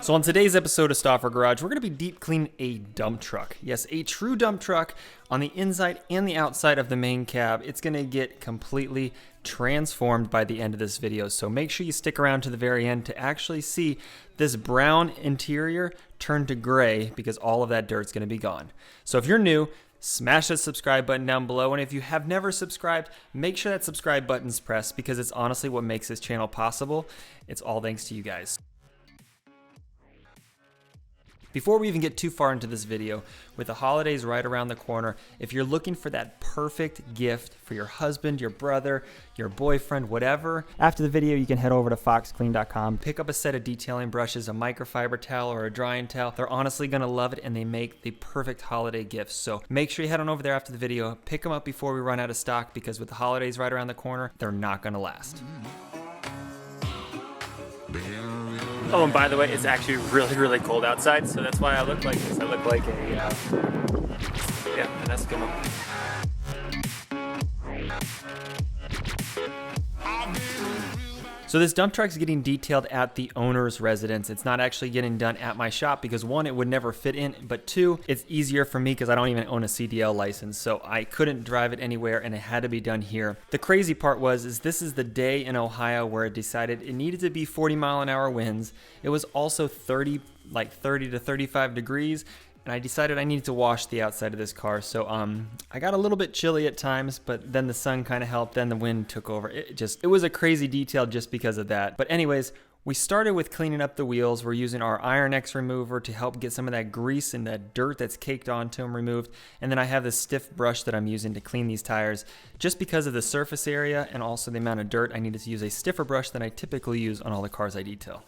So on today's episode of Stauffer Garage, we're going to be deep cleaning a dump truck. Yes, a true dump truck on the inside and the outside of the main cab. It's going to get completely transformed by the end of this video. So make sure you stick around to the very end to actually see this brown interior turn to gray because all of that dirt's going to be gone. So if you're new, smash that subscribe button down below, and if you have never subscribed, make sure that subscribe button's pressed because it's honestly what makes this channel possible. It's all thanks to you guys. Before we even get too far into this video, with the holidays right around the corner, if you're looking for that perfect gift for your husband, your brother, your boyfriend, whatever, after the video you can head over to foxclean.com, pick up a set of detailing brushes, a microfiber towel, or a drying towel. They're honestly going to love it, and they make the perfect holiday gifts. So make sure you head on over there after the video, pick them up before we run out of stock, because with the holidays right around the corner, they're not going to last. Oh, and by the way, it's actually really cold outside, so that's why I look like this. I look like a, yeah, an Eskimo. So this dump truck is getting detailed at the owner's residence. It's not actually getting done at my shop because one, it would never fit in, but two, it's easier for me because I don't even own a CDL license, so I couldn't drive it anywhere and it had to be done here. The crazy part is this is the day in Ohio where it decided it needed to be 40-mile-an-hour winds. It was also 30 to 35 degrees. And I decided I needed to wash the outside of this car. So I got a little bit chilly at times, but then the sun kind of helped. Then the wind took over. It was a crazy detail just because of that. But anyways, we started with cleaning up the wheels. We're using our Iron X remover to help get some of that grease and that dirt that's caked onto them removed. And then I have this stiff brush that I'm using to clean these tires. Just because of the surface area and also the amount of dirt, I needed to use a stiffer brush than I typically use on all the cars I detail.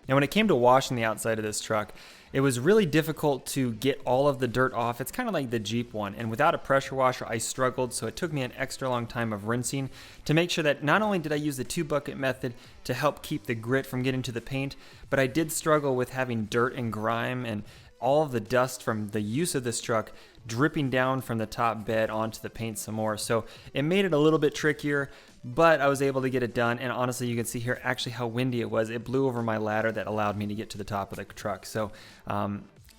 Now when it came to washing the outside of this truck, it was really difficult to get all of the dirt off. It's kind of like the Jeep one, and without a pressure washer I struggled, so it took me an extra long time of rinsing to make sure that not only did I use the 2-bucket method to help keep the grit from getting to the paint, but I did struggle with having dirt and grime and all of the dust from the use of this truck dripping down from the top bed onto the paint some more. So it made it a little bit trickier, but I was able to get it done. And honestly, you can see here actually how windy it was. It blew over my ladder that allowed me to get to the top of the truck. So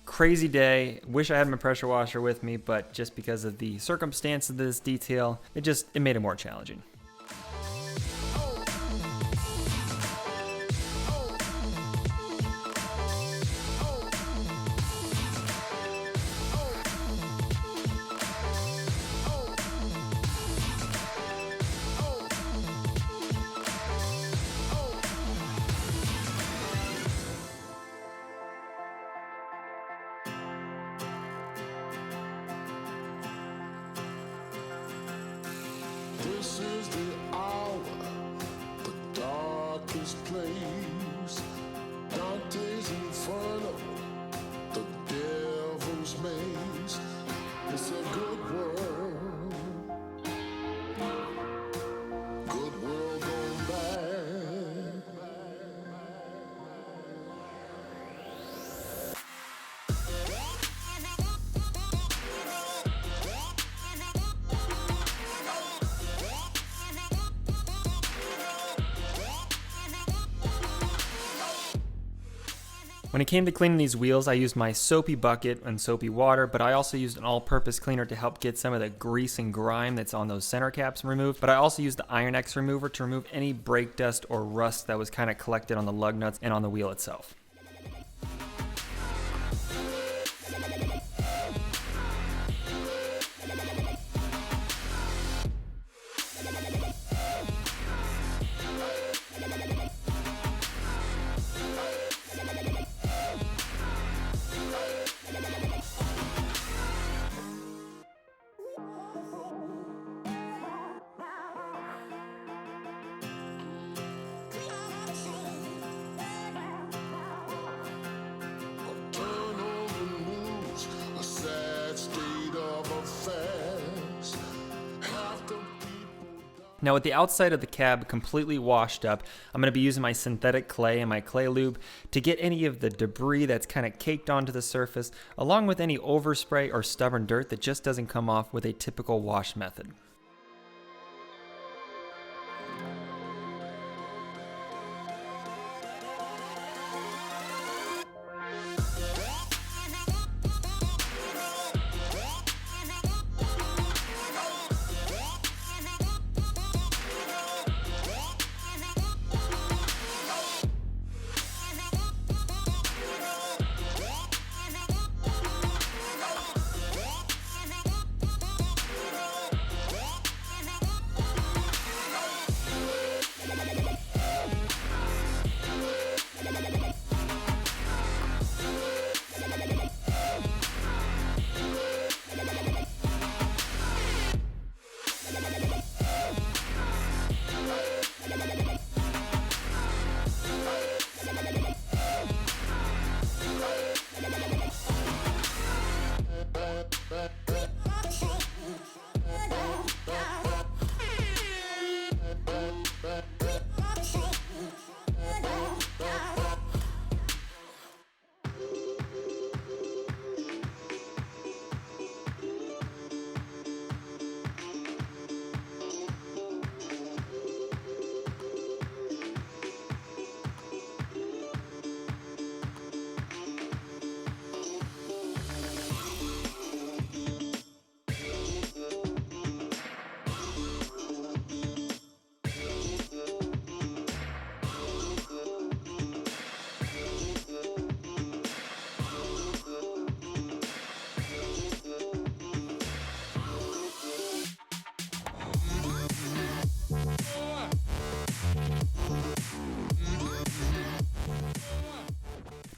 crazy day. Wish I had my pressure washer with me, but just because of the circumstance of this detail, it made it more challenging. This is the hour, the darkest place. Dante's Inferno, the devil's maze. It's a good world, good world gone bad. When it came to cleaning these wheels, I used my soapy bucket and soapy water, but I also used an all-purpose cleaner to help get some of the grease and grime that's on those center caps removed. But I also used the Iron X remover to remove any brake dust or rust that was kind of collected on the lug nuts and on the wheel itself. Now with the outside of the cab completely washed up, I'm going to be using my synthetic clay and my clay lube to get any of the debris that's kind of caked onto the surface, along with any overspray or stubborn dirt that just doesn't come off with a typical wash method.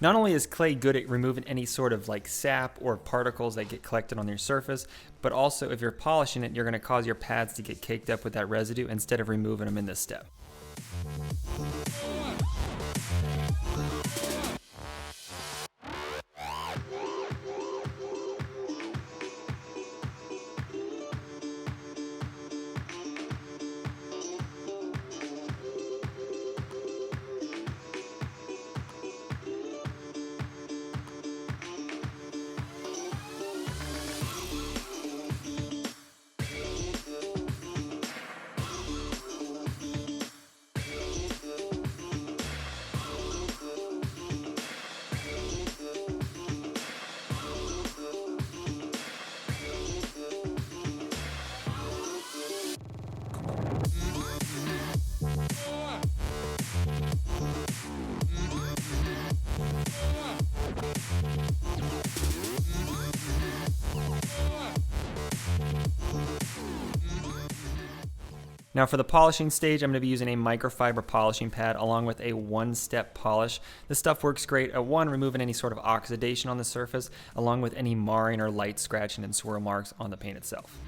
Not only is clay good at removing any sort of like sap or particles that get collected on your surface, but also if you're polishing it, you're going to cause your pads to get caked up with that residue instead of removing them in this step. Now for the polishing stage, I'm going to be using a microfiber polishing pad along with a one-step polish. This stuff works great at one, removing any sort of oxidation on the surface, along with any marring or light scratching and swirl marks on the paint itself.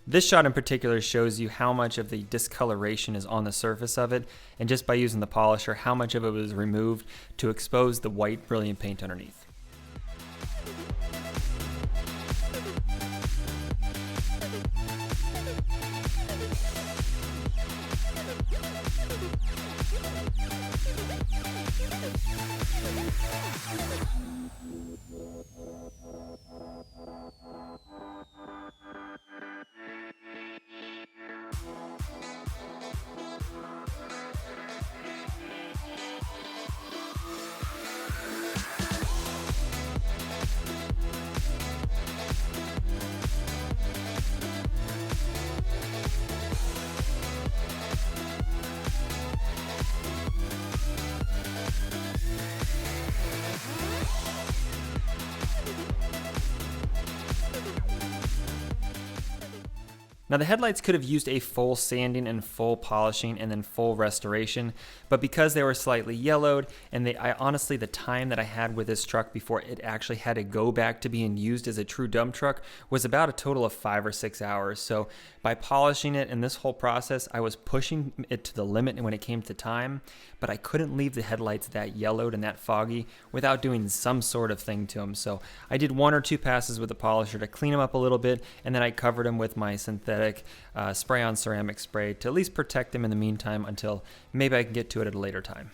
This shot in particular shows you how much of the discoloration is on the surface of it, and just by using the polisher, how much of it was removed to expose the white brilliant paint underneath. Now the headlights could have used a full sanding and full polishing and then full restoration, but because they were slightly yellowed and honestly the time that I had with this truck before it actually had to go back to being used as a true dump truck was about a total of 5 or 6 hours. So by polishing it and this whole process, I was pushing it to the limit when it came to time, but I couldn't leave the headlights that yellowed and that foggy without doing some sort of thing to them. So I did 1 or 2 passes with the polisher to clean them up a little bit, and then I covered them with my synthetic spray-on ceramic spray to at least protect them in the meantime until maybe I can get to it at a later time.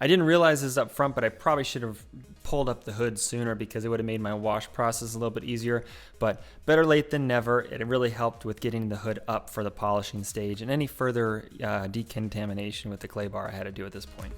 I didn't realize this up front, but I probably should have pulled up the hood sooner because it would have made my wash process a little bit easier, but better late than never. It really helped with getting the hood up for the polishing stage and any further decontamination with the clay bar I had to do at this point.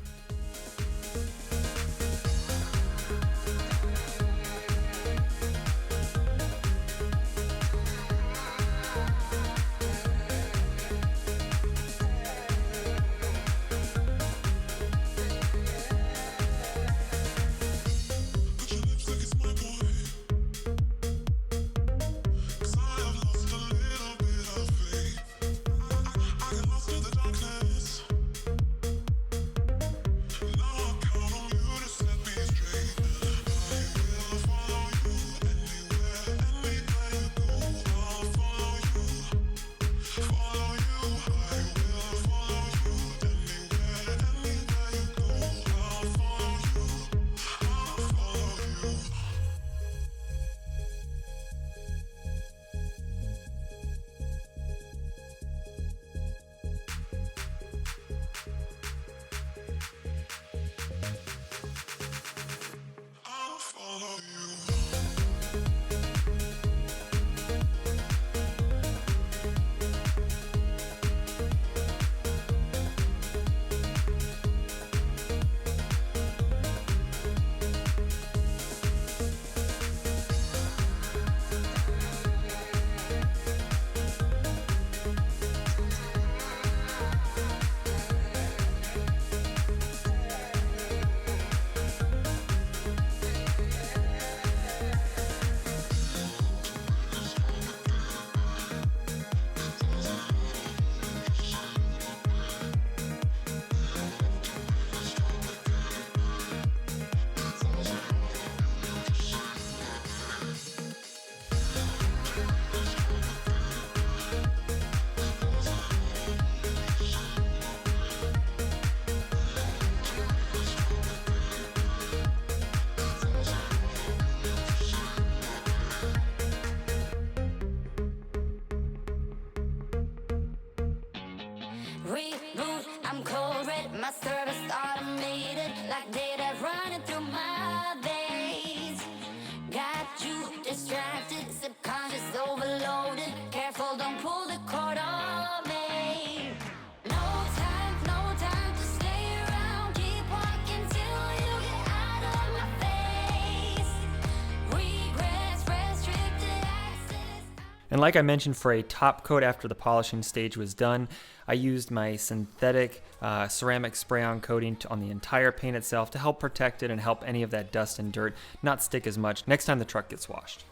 And like I mentioned, for a top coat after the polishing stage was done, I used my synthetic ceramic spray-on coating on the entire paint itself to help protect it and help any of that dust and dirt not stick as much next time the truck gets washed.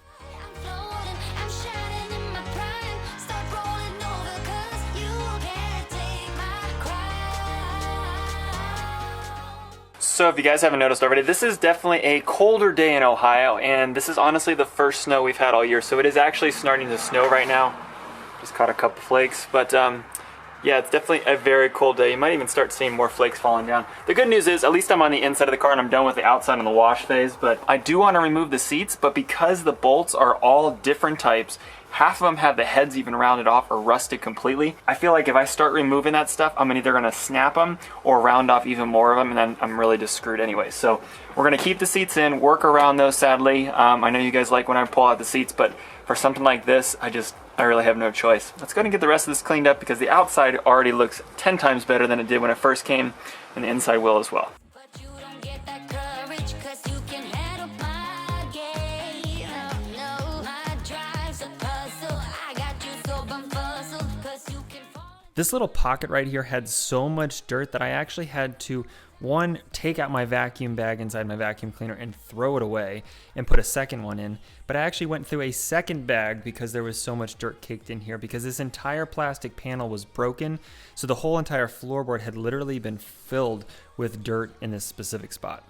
So if you guys haven't noticed already, this is definitely a colder day in Ohio, and this is honestly the first snow we've had all year. So it is actually starting to snow right now. Just caught a couple flakes, but yeah, it's definitely a very cold day. You might even start seeing more flakes falling down. The good news is, at least I'm on the inside of the car and I'm done with the outside on the wash phase, but I do want to remove the seats, but because the bolts are all different types, half of them have the heads even rounded off or rusted completely. I feel like if I start removing that stuff, I'm either gonna snap them or round off even more of them, and then I'm really just screwed anyway. So we're gonna keep the seats in, work around those sadly. I know you guys like when I pull out the seats, but for something like this, I really have no choice. Let's go ahead and get the rest of this cleaned up because the outside already looks 10 times better than it did when it first came, and the inside will as well. This little pocket right here had so much dirt that I actually had to, one, take out my vacuum bag inside my vacuum cleaner and throw it away and put a second one in. But I actually went through a second bag because there was so much dirt caked in here because this entire plastic panel was broken. So the whole entire floorboard had literally been filled with dirt in this specific spot.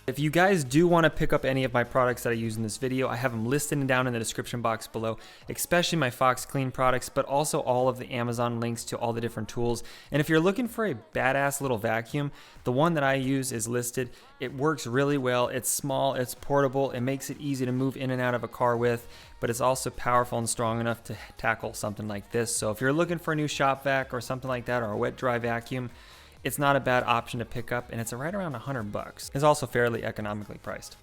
If you guys do want to pick up any of my products that I use in this video, I have them listed down in the description box below, especially my Fox Clean products, but also all of the Amazon links to all the different tools. And if you're looking for a badass little vacuum, the one that I use is listed. It works really well. It's small, it's portable, it makes it easy to move in and out of a car with, but it's also powerful and strong enough to tackle something like this. So if you're looking for a new shop vac or something like that, or a wet dry vacuum, it's not a bad option to pick up, and it's right around $100. It's also fairly economically priced.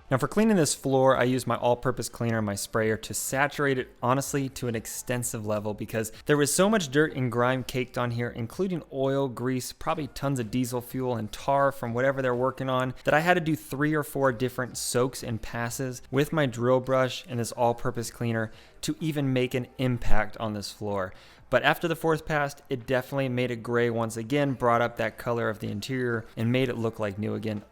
Now for cleaning this floor, I use my all-purpose cleaner and my sprayer to saturate it, honestly, to an extensive level because there was so much dirt and grime caked on here, including oil, grease, probably tons of diesel fuel and tar from whatever they're working on, that I had to do 3 or 4 different soaks and passes with my drill brush and this all-purpose cleaner to even make an impact on this floor. But after the 4th pass, it definitely made it gray once again, brought up that color of the interior, and made it look like new again.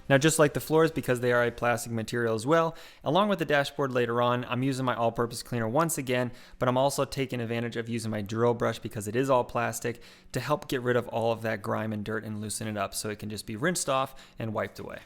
Now, just like the floors, because they are a plastic material as well, along with the dashboard later on, I'm using my all-purpose cleaner once again, but I'm also taking advantage of using my drill brush, because it is all plastic, to help get rid of all of that grime and dirt and loosen it up so it can just be rinsed off and wiped away.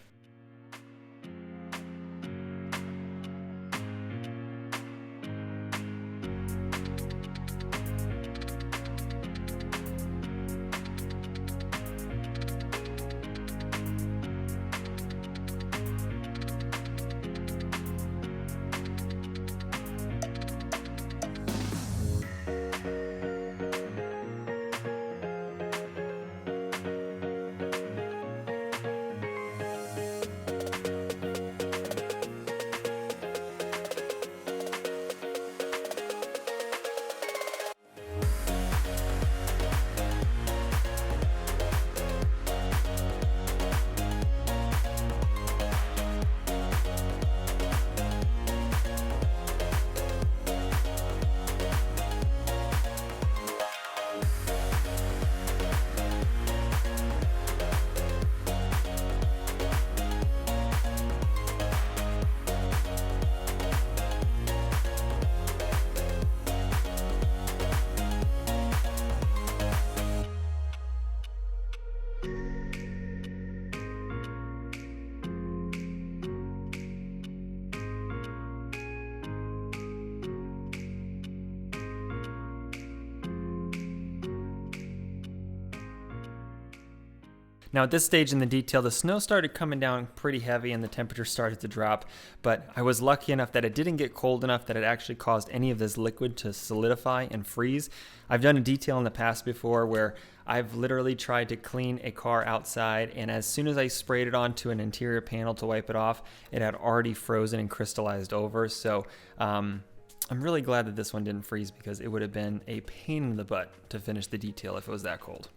Now at this stage in the detail, the snow started coming down pretty heavy and the temperature started to drop, but I was lucky enough that it didn't get cold enough that it actually caused any of this liquid to solidify and freeze. I've done a detail in the past before where I've literally tried to clean a car outside, and as soon as I sprayed it onto an interior panel to wipe it off, it had already frozen and crystallized over. So I'm really glad that this one didn't freeze, because it would have been a pain in the butt to finish the detail if it was that cold.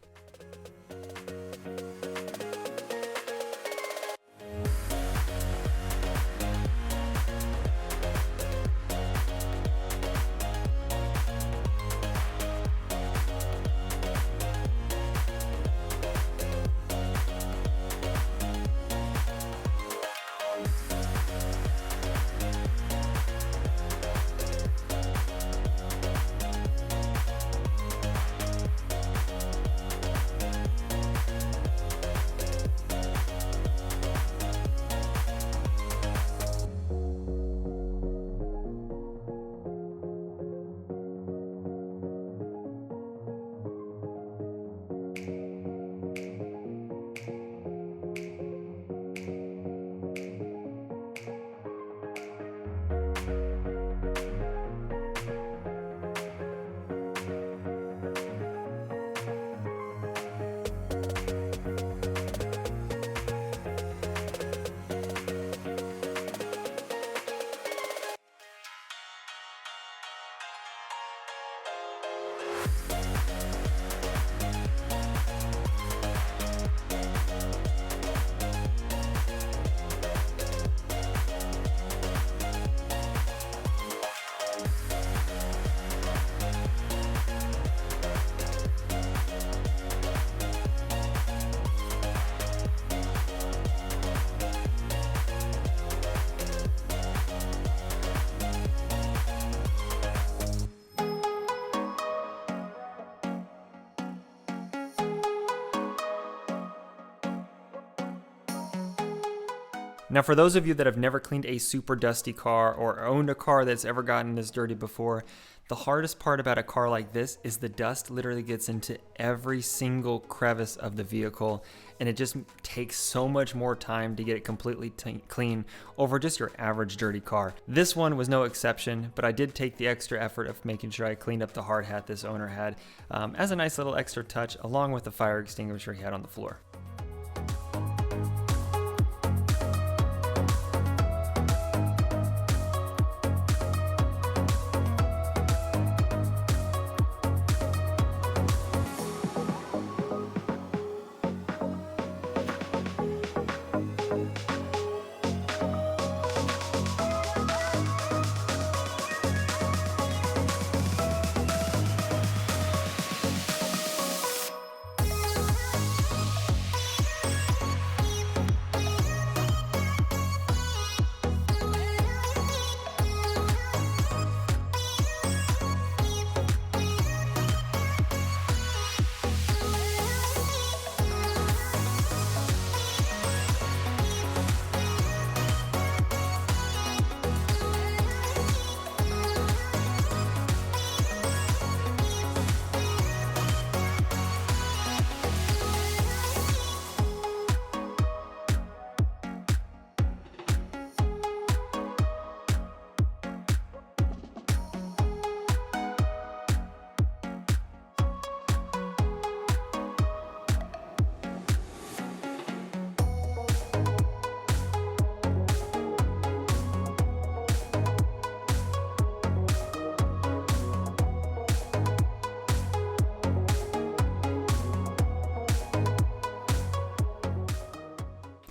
Now, for those of you that have never cleaned a super dusty car or owned a car that's ever gotten this dirty before, the hardest part about a car like this is the dust literally gets into every single crevice of the vehicle, and it just takes so much more time to get it completely clean over just your average dirty car. This one was no exception, but I did take the extra effort of making sure I cleaned up the hard hat this owner had as a nice little extra touch, along with the fire extinguisher he had on the floor.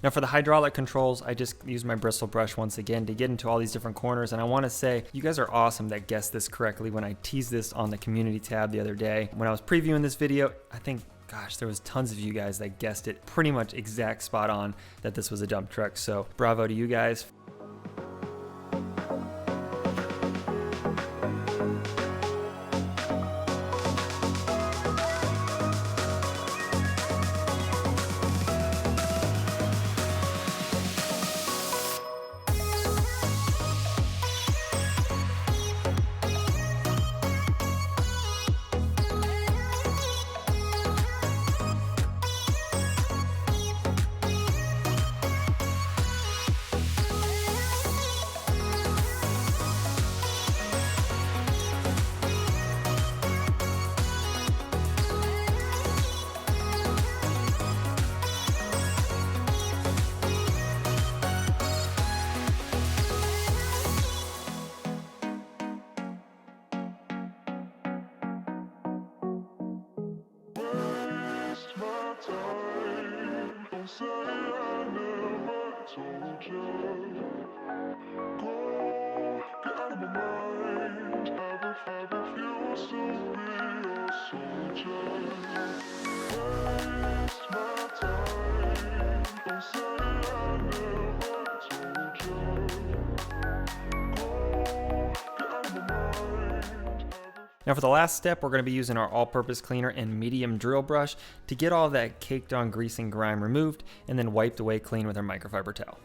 Now for the hydraulic controls, I just used my bristle brush once again to get into all these different corners, and I want to say you guys are awesome that guessed this correctly when I teased this on the community tab the other day. When I was previewing this video, I think, gosh, there was tons of you guys that guessed it pretty much exact spot on that this was a dump truck, so bravo to you guys. Say I never told you. Go, get out of my mind. I refuse to be your soldier. Waste my time. Don't say I never told you. Go, get out of my mind. Now for the last step, we're going to be using our all-purpose cleaner and medium drill brush to get all that caked on grease and grime removed and then wiped away clean with our microfiber towel.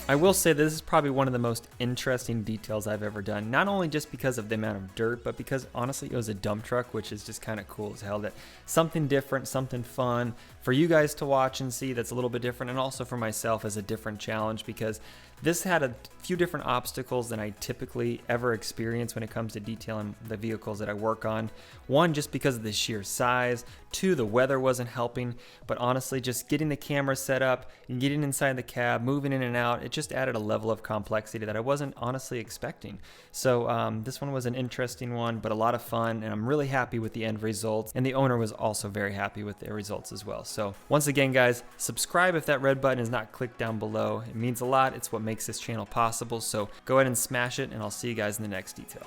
I will say this is probably one of the most interesting details I've ever done, not only just because of the amount of dirt, but because honestly it was a dump truck, which is just kind of cool as hell. That something different, something fun for you guys to watch and see that's a little bit different, and also for myself as a different challenge, because this had a few different obstacles than I typically ever experience when it comes to detailing the vehicles that I work on. One, just because of the sheer size. Two, the weather wasn't helping. But honestly, just getting the camera set up and getting inside the cab, moving in and out, it just added a level of complexity that I wasn't honestly expecting. So this one was an interesting one, but a lot of fun, and I'm really happy with the end results. And the owner was also very happy with their results as well. So once again, guys, subscribe if that red button is not clicked down below. It means a lot. It's what makes this channel possible. So go ahead and smash it, and I'll see you guys in the next detail.